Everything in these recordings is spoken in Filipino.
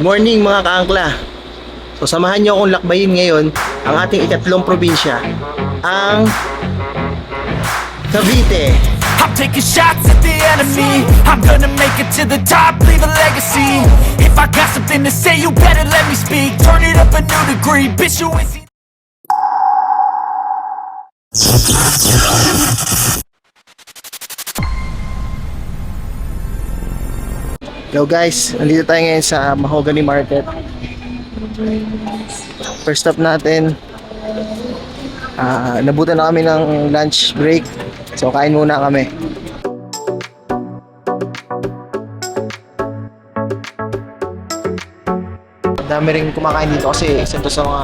Good morning mga kaangkla. So samahan niyo akong lakbayin ngayon ang ating ikatlong probinsya, ang Cavite. I'm taking shots at the enemy. I'm gonna make it to the top, leave a legacy. If I got something to say, you better let me speak. Turn it up a new degree, bitch, you ain't seen. Hello guys, nandito tayo ngayon sa Mahogany Market. First stop natin, nabutan na kami ng lunch break. So kain muna kami. Dami rin kumakain dito kasi isa to sa mga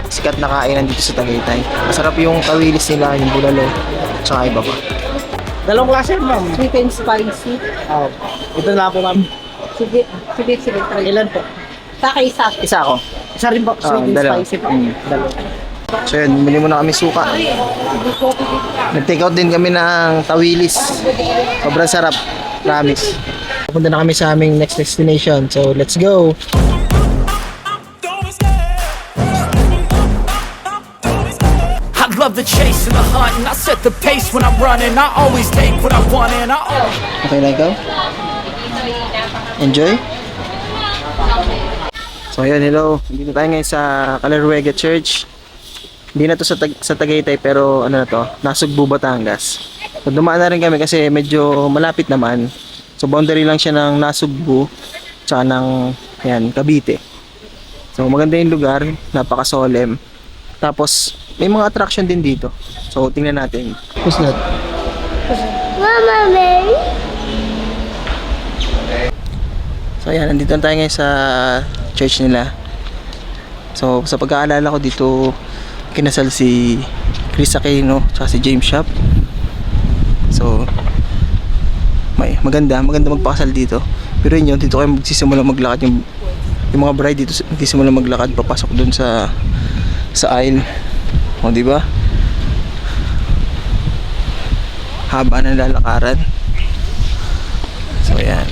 sikat na kainan dito sa Tagaytay. Masarap yung tawilis nila, yung bulalo, tsaka iba pa. Dalawang klase ma'am. Sweet and spicy. Oh, ito na po ma'am. Sige, try. Ilan po? Sa akin isa. Isa ako. Isa rin po, sweet and dalawa. spicy po. Dalawa. So yun, bumili muna kami suka. Nag-take out din kami ng tawilis. Sobrang sarap. Promise. Pupunta na kami sa aming next destination. So let's go! I love the chase and the hunt, and I set the pace when I'm running. I always take what I want, and I always. Okay na ikaw? Enjoy? So ayun, hello. Dito tayo ngayon sa Calaruega Church. Hindi na to sa Tagaytay pero ano na to, Nasugbu, Batangas. So dumaan na rin kami kasi medyo malapit naman. So boundary lang siya ng Nasugbu tsaka ng ayan, Cavite. So maganda yung lugar, napaka-solemn. Tapos may mga attraction din dito. So tingnan natin. Who's that? Mama Mary. So ayan, nandito na tayo ngayon sa church nila. So sa pagkaalala ko dito, kinasal si Chris Aquino at si James Shop. So maganda magpakasal dito. Pero yun, dito kayo magsisimula maglakad yung mga bride dito magsisimula maglakad papasok dun sa aisle. O di ba? Haba ng lalakaran. So ayan.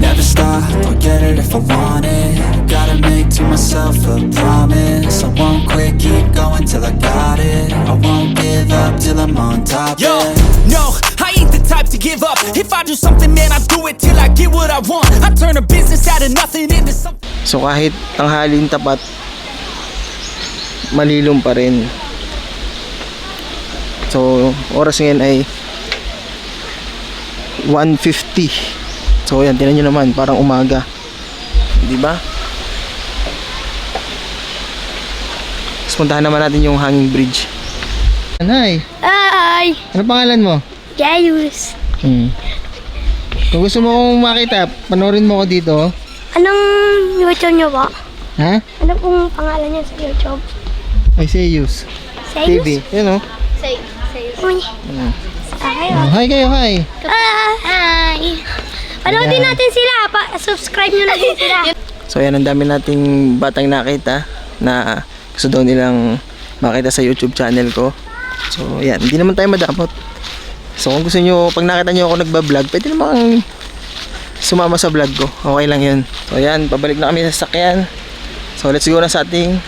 Never stop, I'll get it if I want it. Gotta make to myself a promise. I won't quit, keep going till I got it. I won't give up till I'm on top. Yo, no, I ain't the type to give up. If I do something, man, I do it till I get what I want. I turn a business out of nothing into something. So kahit tanghalin tapat, malilom pa rin. So oras ngayon ay 1:50. So yan, tingnan nyo naman, parang umaga. Di ba? Tapos puntahan naman natin yung hanging bridge. Hi! Hi. Ano pangalan mo? Gayus. Kung gusto mo akong makita, panoorin mo ako dito. Anong YouTube nyo ba? Ha? Ano pong pangalan niya sa YouTube? I say use. TV. Yan o. Sayus. Uy. Hi kayo, hi! Hi. Panoodin Ayan. natin sila. Subscribe nyo na din sila. So yan, ang dami nating batang nakita na gusto daw nilang makita sa YouTube channel ko. So yan, hindi naman tayo madamot. So kung gusto nyo, pag nakita nyo ako nagbablog, pwede namang sumama sa vlog ko. Okay lang yun. So yan, pabalik na kami sa sasakyan. So let's go na sa ating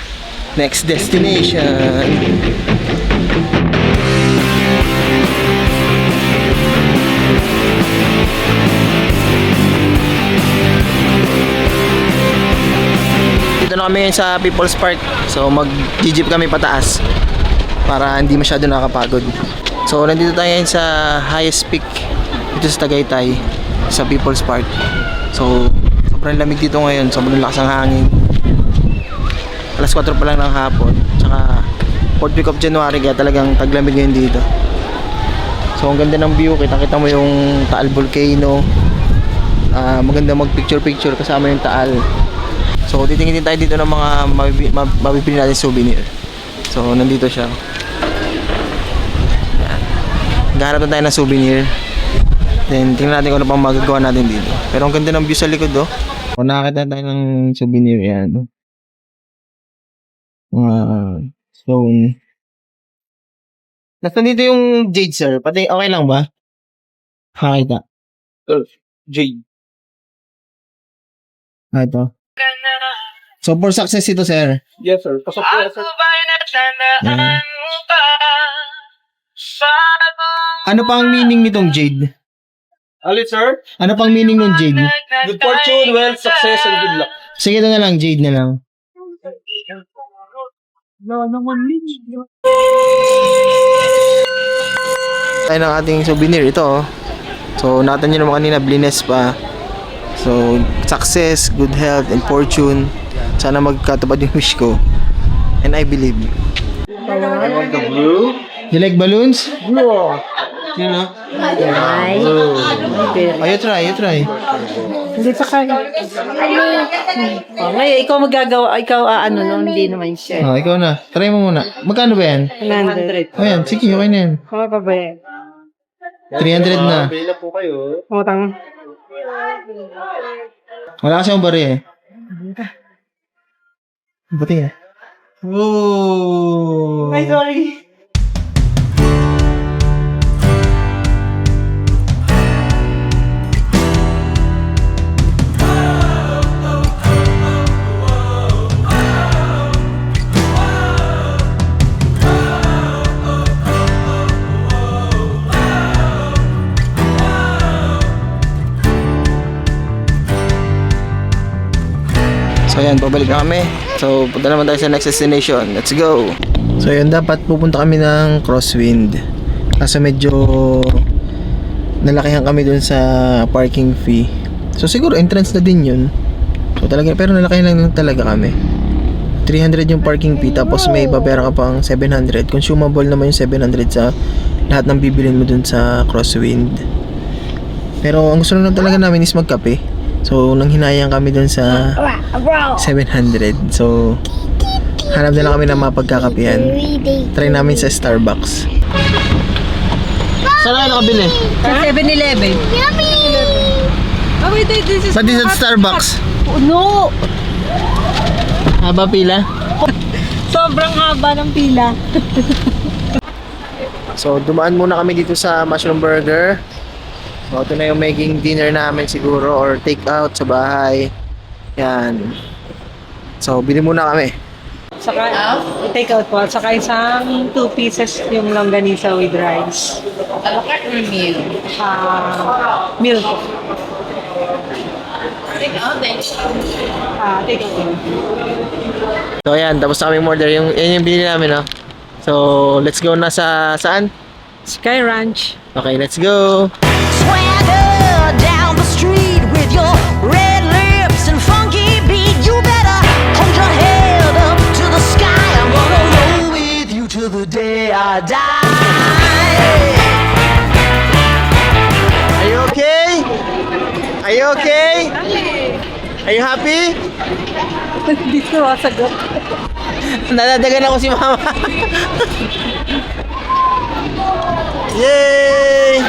next destination. Dito na kami ngayon sa People's Park. So mag-jeep kami pataas para hindi masyado nakakapagod. So nandito tayo ngayon sa highest peak dito sa Tagaytay, sa People's Park. So sobrang lamig dito ngayon, sobrang lakas ng hangin. Alas 4 pa lang ng hapon. Tsaka 4th week of January, kaya talagang taglamig ngayon dito. So ang ganda ng view, kita-kita mo yung Taal Volcano. Maganda mag-picture-picture kasama yung Taal. So titingin din tayo dito ng mga mabibili natin souvenir. So nandito siya. Yan. Naghahanap na tayo ng souvenir. Then tingnan natin kung ano pang magagawa natin dito. Pero ang ganda ng view sa likod, oh. Kung nakakita tayo ng souvenir, yan. Stone. Nasa dito yung jade, sir. Pati okay lang ba? Nakakita. Jade. Ito. So, for success ito, sir. Yes, sir. Pasok po, sir. Yan. Ano pa ang meaning nitong Jade? Alit, sir? Ano pang meaning ng Jade? Good fortune, wealth, success, and good luck. Sige, ito na lang, Jade na lang. Tayo ng ating souvenir, ito oh. So, nakita nyo naman kanina, blines pa. So, success, good health, and fortune. Sana magkatupad yung wish ko. And I believe. I want the blue. You like balloons? Blue. You know? Ay. You try. Hindi pa kaya. Oh, ngayon, ikaw magagawa, ano, no, hindi naman siya. Oh, ikaw na. Try mo muna. Magkano ba yan? 100. Oh, yan. Sige, okay na yan. Kaya pa ba yan? 300 na. Pila po kayo. Utang. Wala kasi yung bari eh. Buti eh. Whoa! Ay, sorry. So ayan, pabalik na kami. So punta naman tayo sa next destination. Let's go! So yun, dapat pupunta kami ng Crosswind. Kaso medyo nalakihan kami dun sa parking fee. So siguro entrance na din yun. So talaga, pero nalakihan lang talaga kami. 300 yung parking fee, tapos may babera ka pang 700. Consumable naman yung 700 sa lahat ng bibilin mo dun sa Crosswind. Pero ang gusto lang talaga namin is magkape. So nang hinayang kami dun sa 700. So hanap na lang kami ng mapagkakapihan. Try namin sa Starbucks. Saan kayo nakabili? Sa 7-Eleven. Yummy! Oh, wait, this is... Pati sa Starbucks. Oh, no! Haba pila. Sobrang haba ng pila. So dumaan muna kami dito sa Mushroom Burger. So ito na yung making dinner namin siguro, or take out sa bahay. Yan. So bili muna kami. Saka, take out po. Saka isang 2 pieces yung longganisa with rice. Alakat or meal? Milk. Take out then. Take out. So ayan, tapos na kami order. Yan yung binili namin, no? So let's go na sa saan? Sky Ranch. Okay, let's go! Swagger down the street with your red lips and funky beat. You better hold your head up to the sky. I'm gonna roll with you till the day I die. Are you okay? Are you okay? Are you happy? Hindi ko masagot. Nadadagan ako si mama. Yay!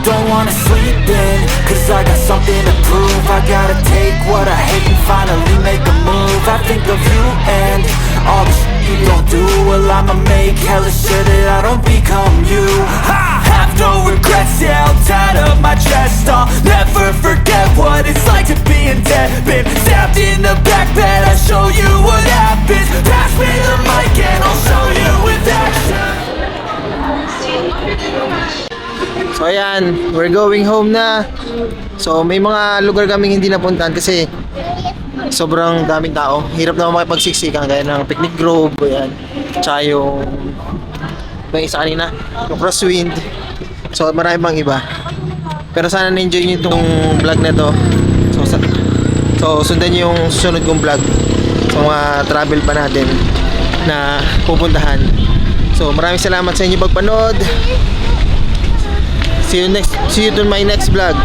Don't wanna sleep in, cause I got something to prove. I gotta take what I hate and finally make a move. I think of you and all the shit you don't do. Well, I'ma make hella sure that I don't become you. I have no regrets, yeah, I'll tie up my chest. I'll never forget what it's like to be in debt. Been stabbed in the back bed, I'll show you what happens. Pass me the mic and I'll show you with action. So ayan, we're going home na. So may mga lugar kaming hindi napuntahan kasi sobrang daming tao. Hirap naman makipagsiksikan, gaya ng Picnic Grove, ayan. Tsaka yung isa kanina, yung Crosswind. So marami pang iba. Pero sana na-enjoy nyo itong vlog na to. So sundan nyo yung susunod kong vlog sa mga travel pa natin na pupuntahan. So maraming salamat sa inyo pagpanood. See you to my next vlog.